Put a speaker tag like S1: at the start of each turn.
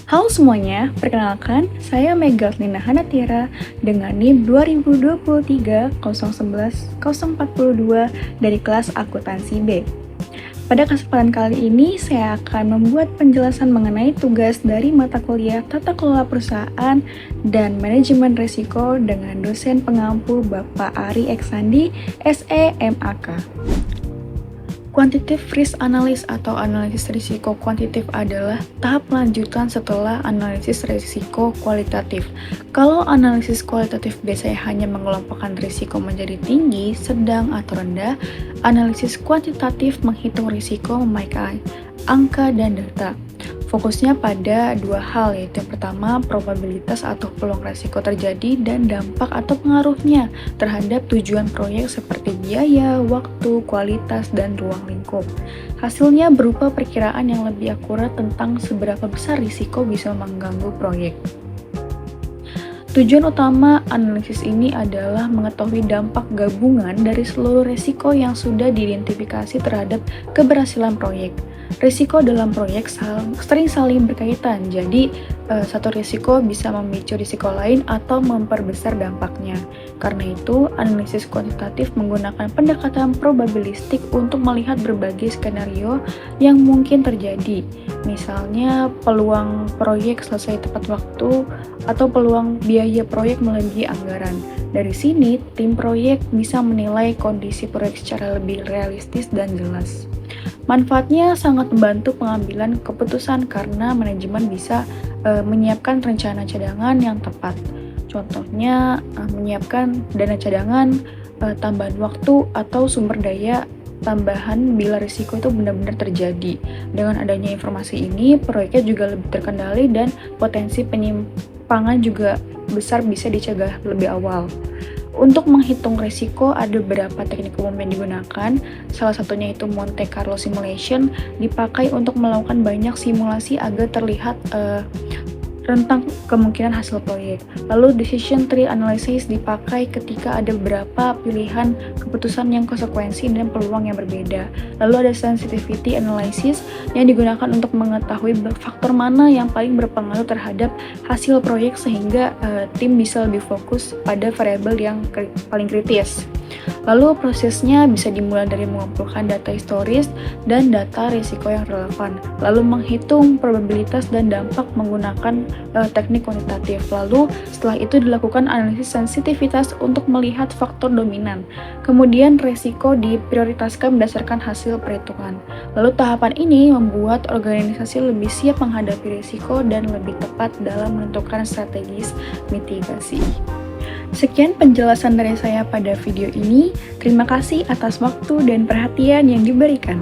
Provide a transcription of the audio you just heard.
S1: Halo semuanya, perkenalkan saya Megatlina Hanatira dengan NIM 2023-011-042 dari kelas Akuntansi B. Pada kesempatan kali ini, saya akan membuat penjelasan mengenai tugas dari mata kuliah Tata Kelola Perusahaan dan Manajemen Risiko dengan dosen pengampu Bapak Ari Eksandi, SE MAK. Quantitative Risk Analysis atau analisis risiko kuantitatif adalah tahap lanjutan setelah analisis risiko kualitatif. Kalau analisis kualitatif biasanya hanya mengelompokkan risiko menjadi tinggi, sedang, atau rendah, analisis kuantitatif menghitung risiko memakai angka dan data. Fokusnya pada dua hal, yaitu yang pertama probabilitas atau peluang risiko terjadi dan dampak atau pengaruhnya terhadap tujuan proyek seperti biaya, waktu, kualitas, dan ruang lingkup. Hasilnya berupa perkiraan yang lebih akurat tentang seberapa besar risiko bisa mengganggu proyek. Tujuan utama analisis ini adalah mengetahui dampak gabungan dari seluruh risiko yang sudah diidentifikasi terhadap keberhasilan proyek. Risiko dalam proyek sering saling berkaitan, jadi satu risiko bisa memicu risiko lain atau memperbesar dampaknya. Karena itu, analisis kuantitatif menggunakan pendekatan probabilistik untuk melihat berbagai skenario yang mungkin terjadi. Misalnya, peluang proyek selesai tepat waktu atau peluang biaya proyek melebihi anggaran. Dari sini, tim proyek bisa menilai kondisi proyek secara lebih realistis dan jelas. Manfaatnya sangat membantu pengambilan keputusan karena manajemen bisa menyiapkan rencana cadangan yang tepat. Contohnya, menyiapkan dana cadangan, tambahan waktu, atau sumber daya tambahan bila risiko itu benar-benar terjadi. Dengan adanya informasi ini, proyeknya juga lebih terkendali dan potensi penyimpangan juga besar bisa dicegah lebih awal. Untuk menghitung risiko, ada beberapa teknik umum yang digunakan. Salah satunya itu Monte Carlo Simulation, dipakai untuk melakukan banyak simulasi agar terlihat rentang kemungkinan hasil proyek. Lalu Decision Tree Analysis dipakai ketika ada beberapa pilihan keputusan yang konsekuensi dan peluang yang berbeda. Lalu ada Sensitivity Analysis yang digunakan untuk mengetahui faktor mana yang paling berpengaruh terhadap hasil proyek sehingga tim bisa lebih fokus pada variabel yang paling kritis. Lalu prosesnya bisa dimulai dari mengumpulkan data historis dan data risiko yang relevan, lalu menghitung probabilitas dan dampak menggunakan teknik kuantitatif. Lalu setelah itu dilakukan analisis sensitivitas untuk melihat faktor dominan. Kemudian risiko diprioritaskan berdasarkan hasil perhitungan. Lalu tahapan ini membuat organisasi lebih siap menghadapi risiko dan lebih tepat dalam menentukan strategi mitigasi. Sekian penjelasan dari saya pada video ini. Terima kasih atas waktu dan perhatian yang diberikan.